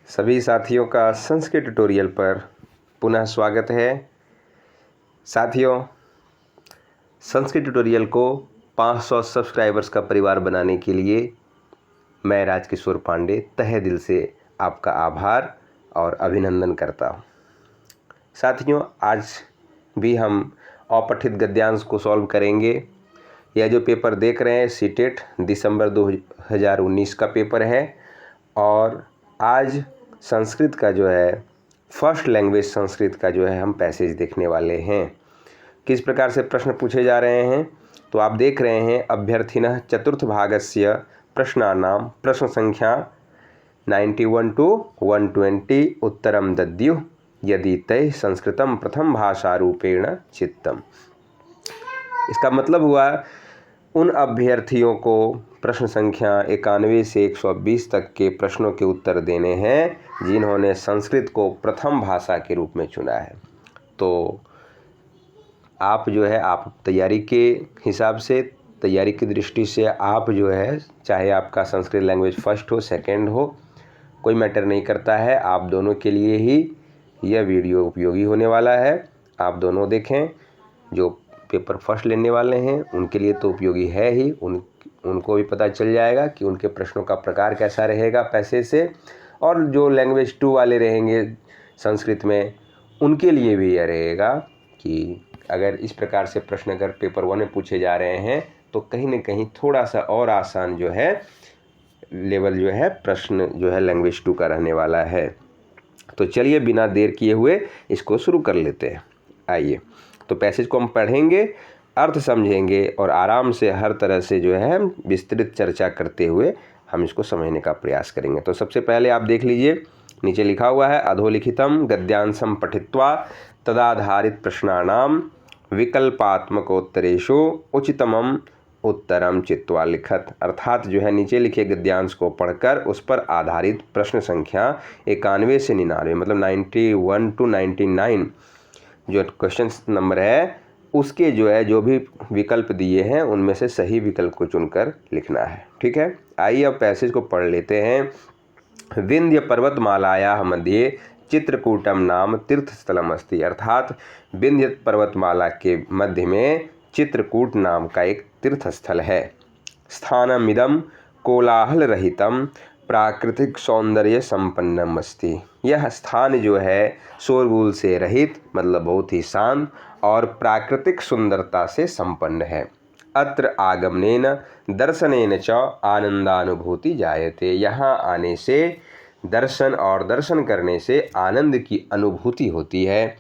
सभी साथियों का संस्कृत ट्यूटोरियल पर पुनः स्वागत है। साथियों, संस्कृत ट्यूटोरियल को 500 सब्सक्राइबर्स का परिवार बनाने के लिए मैं राजकिशोर पांडे तहे दिल से आपका आभार और अभिनंदन करता हूँ। साथियों, आज भी हम अपठित गद्यांश को सॉल्व करेंगे। यह जो पेपर देख रहे हैं सीटेट दिसंबर 2019 का पेपर है और आज संस्कृत का जो है फर्स्ट लैंग्वेज संस्कृत का जो है हम पैसेज देखने वाले हैं। किस प्रकार से प्रश्न पूछे जा रहे हैं तो आप देख रहे हैं। अभ्यर्थिनः चतुर्थ भागस्य प्रश्नानां प्रश्न संख्या 91 to 120 उत्तरम दद्युः यदि तैः संस्कृतं प्रथम भाषा रूपेण चित्तम्। इसका मतलब हुआ उन अभ्यर्थियों को प्रश्न संख्या 91 से 120 तक के प्रश्नों के उत्तर देने हैं जिन्होंने संस्कृत को प्रथम भाषा के रूप में चुना है। तो आप जो है आप तैयारी के हिसाब से, तैयारी की दृष्टि से आप जो है, चाहे आपका संस्कृत लैंग्वेज फर्स्ट हो सेकंड हो, कोई मैटर नहीं करता है। आप दोनों के लिए ही यह वीडियो उपयोगी होने वाला है। आप दोनों देखें। जो पेपर फर्स्ट लेने वाले हैं उनके लिए तो उपयोगी है ही, उनको भी पता चल जाएगा कि उनके प्रश्नों का प्रकार कैसा रहेगा पैसे से, और जो लैंग्वेज 2 वाले रहेंगे संस्कृत में उनके लिए भी यह रहेगा कि अगर इस प्रकार से प्रश्न अगर पेपर 1 में पूछे जा रहे हैं तो कहीं न कहीं थोड़ा सा और आसान जो है लेवल जो है प्रश्न जो है लैंग्वेज 2 का रहने वाला है। तो चलिए बिना देर किए हुए इसको शुरू कर लेते हैं। आइए, तो पैसेज को हम पढ़ेंगे, अर्थ समझेंगे और आराम से हर तरह से जो है विस्तृत चर्चा करते हुए हम इसको समझने का प्रयास करेंगे। तो सबसे पहले आप देख लीजिए, नीचे लिखा हुआ है अधोलिखितम गद्यांशम पठित्वा तदाधारित प्रश्नानाम विकल्पात्मकोत्तरेषु उचितमम उत्तरम चित्वा लिखत। अर्थात जो है नीचे लिखे गद्यांश को पढ़कर उस पर आधारित प्रश्न संख्या 91 से 99 मतलब 91 to 99 जो क्वेश्चन नंबर है उसके जो है जो भी विकल्प दिए हैं उनमें से सही विकल्प को चुनकर लिखना है। ठीक है, आइए अब पैसेज को पढ़ लेते हैं। विंध्य पर्वतमालायाः मध्ये चित्रकूटम नाम तीर्थस्थलम अस्ति। अर्थात विंध्य पर्वतमाला के मध्य में चित्रकूट नाम का एक तीर्थस्थल है। स्थानमिदं कोलाहल रहितम प्राकृतिक सौंदर्य संपन्नम अस्ति। यह स्थान जो है शोरगुल से रहित मतलब बहुत ही शांत और प्राकृतिक सुंदरता से संपन्न है। अत्र आगमनेन दर्शनेन च आनंदानुभूति जायते। यहाँ आने से दर्शन और दर्शन करने से आनंद की अनुभूति होती है।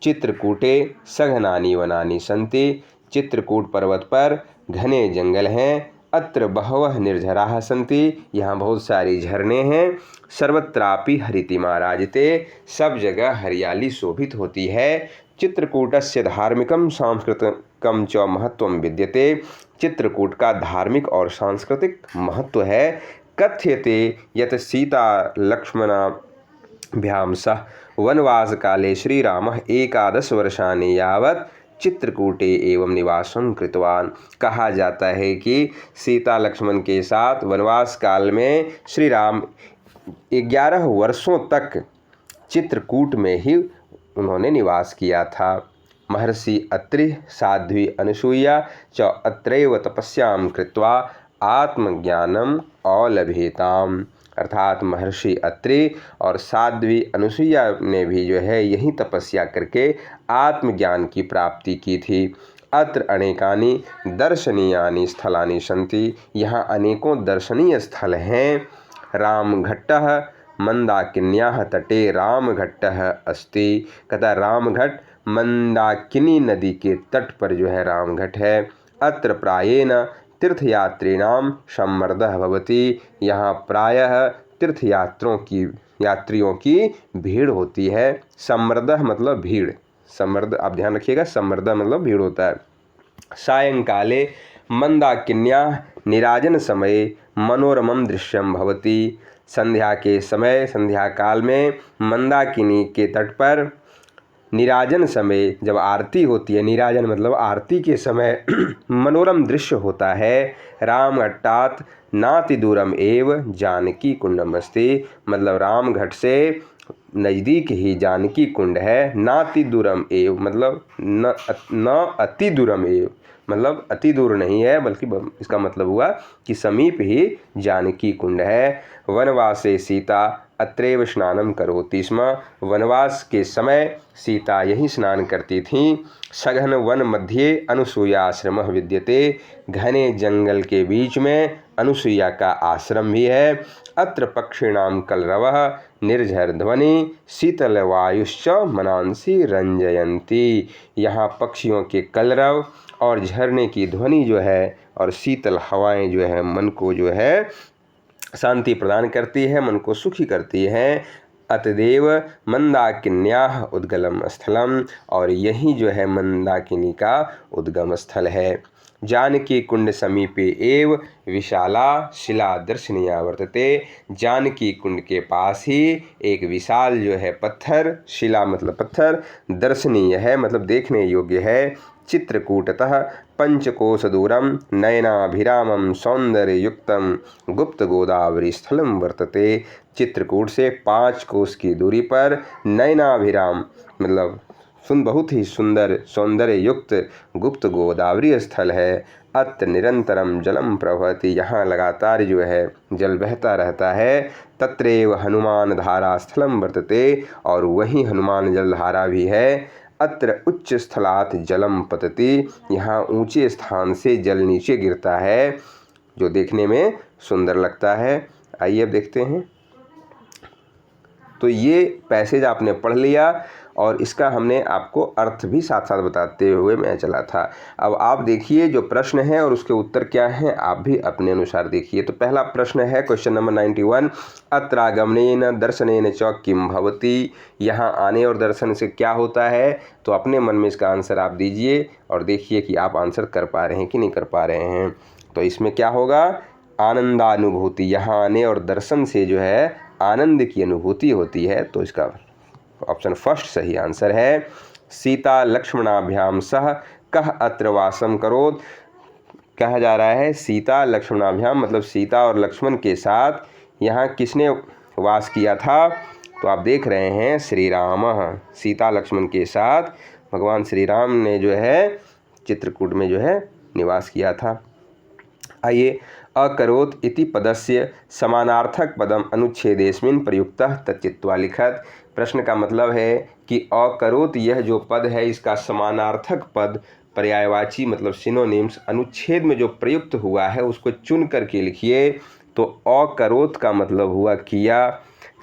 चित्रकूटे सघनानि वनानि सन्ति। चित्रकूट पर्वत पर घने जंगल हैं। अत्र बहवः निर्झराः सन्ति। यहाँ बहुत सारी झरने हैं। सर्वत्रापि हरितिमा राजते। सब जगह हरियाली शोभित होती है। चित्रकूटस्य धार्मिकं सांस्कृतिकं च महत्वं विद्यते। चित्रकूट का धार्मिक और सांस्कृतिक महत्व है। कथ्यते यत् सीता लक्ष्मणाभ्यां सह वनवास काले श्रीरामः 11 वर्षाणि यावत् चित्रकूटे एवं निवासं कृतवान। कहा जाता है कि सीता लक्ष्मण के साथ वनवास काल में श्री राम 11 वर्षों तक चित्रकूट में ही उन्होंने निवास किया था। महर्षि अत्रि साध्वी अनसूया च अत्रैव तपस्यां कृत्वा आत्मज्ञानम औलभेताम। अर्थात महर्षि अत्रि और साध्वी अनसूया ने भी जो है यही तपस्या करके आत्मज्ञान की प्राप्ति की थी। अत्र अनेकानि दर्शनीयानि स्थलानि सन्ति। यहाँ अनेकों दर्शनीय स्थल हैं। रामघट्टः मंदाकिन्याः तटे रामघट्टः अस्ति। कहता रामघट्ट मंदाकिनी नदी के तट पर जो है रामघट्ट है। अत्र प्रायेण तीर्थयात्रिणां सम्मर्दः भवति। यहाँ प्रायः यात्रियों की भीड़ होती है। सम्मर्दः मतलब भीड़, सम्मर्द आप ध्यान रखिएगा, सम्मर्दः मतलब भीड़ होता है। सायंकाले मंदाकिन्याः निराजन समये मनोरमं दृश्यम भवति। संध्या के समय, संध्या काल में मंदाकिनी के तट पर निराजन समय जब आरती होती है, निराजन मतलब आरती के समय मनोरम दृश्य होता है। राम घट्टात नाति दूरम एव जानकी कुंडमस्ति, मतलब राम घाट से नज़दीक ही जानकी कुंड है। नाति दूरम एव मतलब न अति दूरम एव मतलब अति दूर नहीं है, बल्कि इसका मतलब हुआ कि समीप ही जानकी कुंड है। वनवासे सीता अत्रैव स्नानम करोति स्म, वनवास के समय सीता यही स्नान करती थीं। सघन वन मध्ये अनुसूया आश्रम विद्यते, घने जंगल के बीच में अनुसूया का आश्रम भी है। अत्र पक्षिणाम कलरवः निर्झर ध्वनि शीतल वायुश्च मनांसी रंजयंती, यहाँ पक्षियों के कलरव और झरने की ध्वनि जो है और शीतल हवाएं जो है मन को जो है शांति प्रदान करती है, मन को सुखी करती है। अतदेव मंदाकिन्याः उद्गलम स्थलम, और यही जो है मंदाकिनी का उद्गम स्थल है। जानकी कुंड समीपे एव विशाला शिला दर्शनीया वर्तते, जानकी कुंड के पास ही एक विशाल जो है पत्थर, शिला मतलब पत्थर, दर्शनीय है मतलब देखने योग्य है। चित्रकूटतः पंचकोश दूरम नयनाभिरामम सौंदर्ययुक्तम गुप्त गोदावरी स्थलम वर्तते, चित्रकूट से 5 कोस की दूरी पर नयनाभिराम मतलब बहुत ही सुंदर सौंदर्य युक्त गुप्त गोदावरी स्थल है। अत्र निरंतरम जलम प्रवहति, यहाँ लगातार जो है जल बहता रहता है। तत्रैव हनुमान धारा स्थलम वर्तते, और वहीं हनुमान जलधारा भी है। अत्र उच्च स्थलात् जलम पतति, यहाँ ऊंचे स्थान से जल नीचे गिरता है जो देखने में सुंदर लगता है। आइए अब देखते हैं। तो ये पैसेज आपने पढ़ लिया और इसका हमने आपको अर्थ भी साथ साथ बताते हुए मैं चला था। अब आप देखिए जो प्रश्न है और उसके उत्तर क्या हैं, आप भी अपने अनुसार देखिए। तो पहला प्रश्न है क्वेश्चन नंबर 91, अत्रागमनेन दर्शनेन च किम भवति, यहाँ आने और दर्शन से क्या होता है। तो अपने मन में इसका आंसर आप दीजिए और देखिए कि आप आंसर कर पा रहे हैं कि नहीं कर पा रहे हैं। तो इसमें क्या होगा, आनंदानुभूति, यहाँ आने और दर्शन से जो है आनंद की अनुभूति होती है। तो इसका ऑप्शन फर्स्ट सही आंसर है। सीता लक्ष्मणाभ्याम सह कह अत्र वासम करोत, कहा जा रहा है सीता लक्ष्मणाभ्याम मतलब सीता और लक्ष्मण के साथ यहाँ किसने वास किया था। तो आप देख रहे हैं श्री राम, सीता लक्ष्मण के साथ भगवान श्री राम ने जो है चित्रकूट में जो है निवास किया था। आइए, अकरोत इति पदस्य समानार्थक पदम अनुच्छेदेस्मिन् प्रयुक्तः तच्चित्वा लिखत, प्रश्न का मतलब है कि अकरोत यह जो पद है इसका समानार्थक पद पर्यायवाची मतलब सिनोनिम्स अनुच्छेद में जो प्रयुक्त हुआ है उसको चुन करके लिखिए। तो अकरोत का मतलब हुआ किया,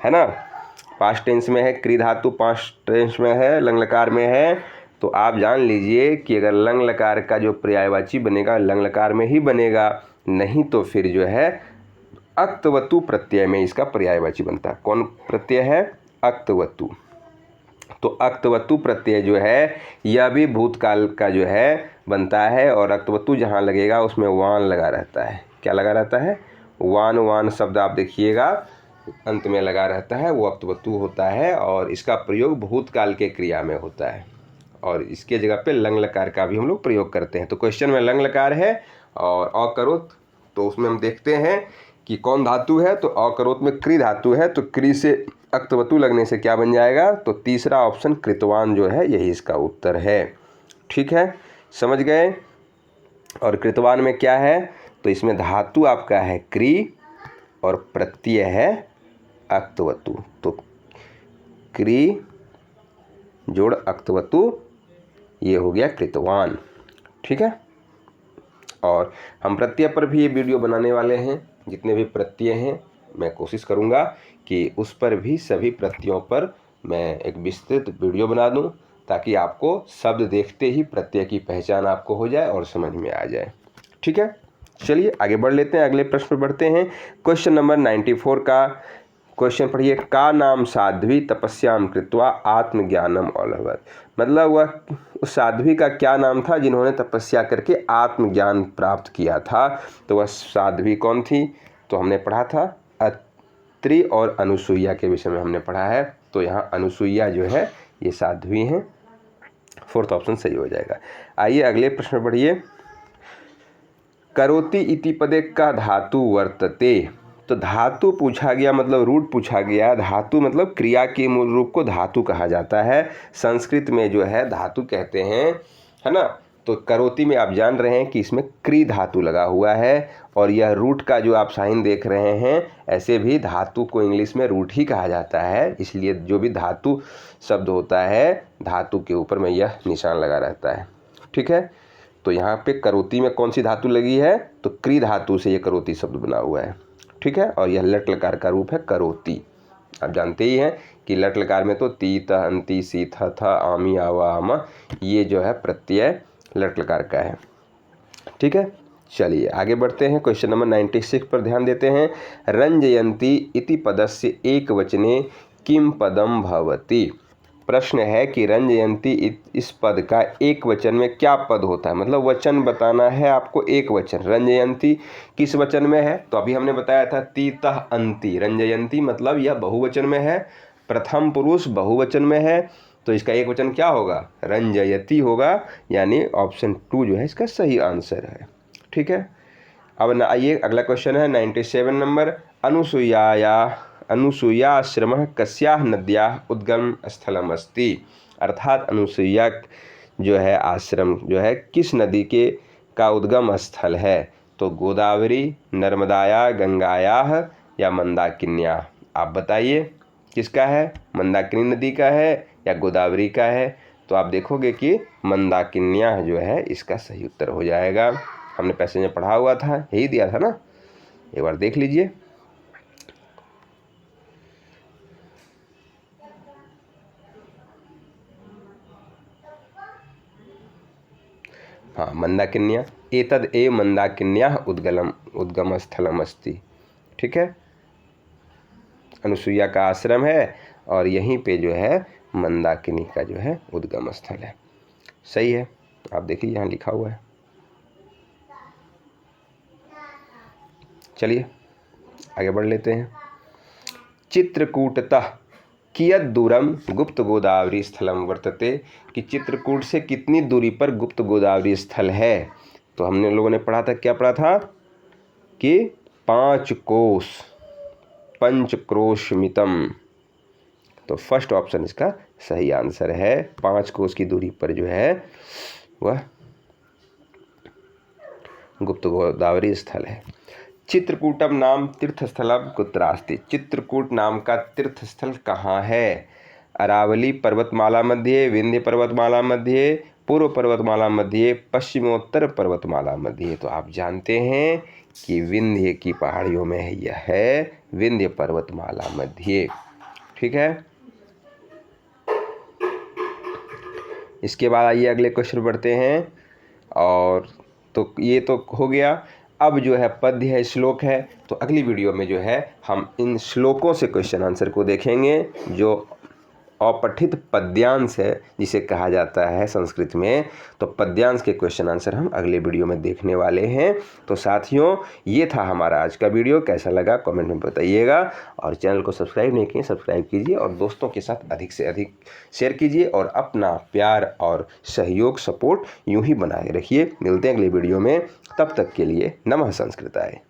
है ना, पास्ट टेंस में है, क्री धातु पास्ट टेंस में है, लंग लकार में है। तो आप जान लीजिए कि अगर लंग लकार का जो पर्यायवाची बनेगा लंग लकार में ही बनेगा, नहीं तो फिर जो है अक्तवतु प्रत्यय में इसका पर्यायवाची बनता है। कौन प्रत्यय है, अक्तवतु। तो अक्तवतु प्रत्यय जो है यह भी भूतकाल का जो है बनता है, और अक्तवतु जहाँ लगेगा उसमें वान लगा रहता है। क्या लगा रहता है, वान, वान शब्द आप देखिएगा अंत में लगा रहता है, वो अक्तवतु होता है और इसका प्रयोग भूतकाल के क्रिया में होता है। और इसके जगह पे लंग लकार का भी हम लोग प्रयोग करते हैं। तो क्वेश्चन में लंग लकार है और अकरोत, तो उसमें हम देखते हैं कि कौन धातु है। तो अकरोत में क्री धातु है, तो क्री से अक्तवतु लगने से क्या बन जाएगा, तो तीसरा ऑप्शन कृतवान जो है यही इसका उत्तर है। ठीक है, समझ गए। और कृतवान में क्या है, तो इसमें धातु आपका है क्री और प्रत्यय है अक्तवतु। तो क्री जोड़ अक्तवतु ये हो गया कृतवान। ठीक है, और हम प्रत्यय पर भी ये वीडियो बनाने वाले हैं। जितने भी प्रत्यय हैं मैं कोशिश करूँगा कि उस पर भी सभी प्रत्ययों पर मैं एक विस्तृत वीडियो बना दूं, ताकि आपको शब्द देखते ही प्रत्यय की पहचान आपको हो जाए और समझ में आ जाए। ठीक है, चलिए आगे बढ़ लेते हैं, अगले प्रश्न पर बढ़ते हैं। क्वेश्चन नंबर 94 का क्वेश्चन पढ़िए। का नाम साध्वी तपस्याम कृत्वा आत्मज्ञानम अलभत, मतलब वह उस साध्वी का क्या नाम था जिन्होंने तपस्या करके आत्मज्ञान प्राप्त किया था। तो वह साध्वी कौन थी, तो हमने पढ़ा था अत्रि और अनुसुईया के विषय में हमने पढ़ा है। तो यहाँ अनुसुईया जो है ये साध्वी हैं फोर्थ ऑप्शन सही हो जाएगा। आइए अगले प्रश्न पढ़िए। करोति इति पदे का धातु वर्तते। तो धातु पूछा गया मतलब रूट पूछा गया। धातु मतलब क्रिया के मूल रूप को धातु कहा जाता है। संस्कृत में जो है धातु कहते हैं, है ना। तो करोति में आप जान रहे हैं कि इसमें क्री धातु लगा हुआ है, और यह रूट का जो आप साइन देख रहे हैं, ऐसे भी धातु को इंग्लिश में रूट ही कहा जाता है। इसलिए जो भी धातु शब्द होता है, धातु के ऊपर में यह निशान लगा रहता है। ठीक है, तो यहाँ पे करोति में कौन सी धातु लगी है, तो क्री धातु से ये करोति शब्द बना हुआ है। ठीक है, और यह लट लकार का रूप है करोति। आप जानते ही हैं कि लट लकार में तो ती त अंति सी थ थ आमी आवा आमा, ये जो है प्रत्यय लट लकार का है। ठीक है, चलिए आगे बढ़ते हैं। क्वेश्चन नंबर 96 पर ध्यान देते हैं। रंजयंती इति पदस्य एक वचने किम पदम भवति। प्रश्न है कि रंजयंती इस पद का एक वचन में क्या पद होता है, मतलब वचन बताना है आपको। एक वचन रंजयंती किस वचन में है, तो अभी हमने बताया था तीतः अंति। रंजयंती मतलब यह बहुवचन में है, प्रथम पुरुष बहुवचन में है, तो इसका एक वचन क्या होगा, रंजयति होगा। यानी ऑप्शन 2 जो है इसका सही आंसर है। ठीक है, अब आइए अगला क्वेश्चन है 97 नंबर। अनुसूयाश्रमः कस्याः नद्याः उद्गम स्थलम अस्ति। अर्थात अनुसूया जो है आश्रम जो है किस नदी के का उद्गम स्थल है, तो गोदावरी, नर्मदाया, गंगायाः या मंदाकिन्याः। आप बताइए किसका है, मंदाकिनी नदी का है या गोदावरी का है। तो आप देखोगे कि मंदाकिन्याः जो है इसका सही उत्तर हो जाएगा। हमने पैसेज में पढ़ा हुआ था, यही दिया था ना, एक बार देख लीजिए। हाँ, मंदाकिन्या एतद ए मंदाकिन्याः उद्गम स्थलम अस्ति। ठीक है, अनुसुईया का आश्रम है और यहीं पे जो है मंदाकिनी का जो है उद्गम स्थल है। सही है, आप देखिए यहाँ लिखा हुआ है। चलिए आगे बढ़ लेते हैं। चित्रकूटतः कियत् दूरम गुप्त गोदावरी स्थलम वर्तते। कि चित्रकूट से कितनी दूरी पर गुप्त गोदावरी स्थल है, तो हमने लोगों ने पढ़ा था, क्या पढ़ा था कि 5 कोस पंचक्रोशमितम। तो फर्स्ट ऑप्शन इसका सही आंसर है। 5 कोस की दूरी पर जो है वह गुप्त गोदावरी स्थल है। चित्रकूटम नाम तीर्थस्थलम कुत्रास्ति। चित्रकूट नाम का तीर्थस्थल कहाँ है, अरावली पर्वतमाला मध्य, विंध्य पर्वतमाला मध्य, पूर्व पर्वतमाला मध्य, पश्चिमोत्तर पर्वतमाला मध्य। तो आप जानते हैं कि विंध्य की पहाड़ियों में यह है विंध्य पर्वतमाला मध्य। ठीक है, इसके बाद आइए अगले क्वेश्चन बढ़ते हैं। और तो ये तो हो गया। अब जो है पद्य है, श्लोक है, तो अगली वीडियो में जो है हम इन श्लोकों से क्वेश्चन आंसर को देखेंगे। जो अपठित पद्यांश है जिसे कहा जाता है संस्कृत में, तो पद्यांश के क्वेश्चन आंसर हम अगले वीडियो में देखने वाले हैं। तो साथियों, ये था हमारा आज का वीडियो। कैसा लगा कमेंट में बताइएगा, और चैनल को सब्सक्राइब नहीं किए सब्सक्राइब कीजिए, और दोस्तों के साथ अधिक से अधिक शेयर कीजिए, और अपना प्यार और सहयोग सपोर्ट यूं ही बनाए रखिए। मिलते हैं अगले वीडियो में, तब तक के लिए नमः संस्कृताय।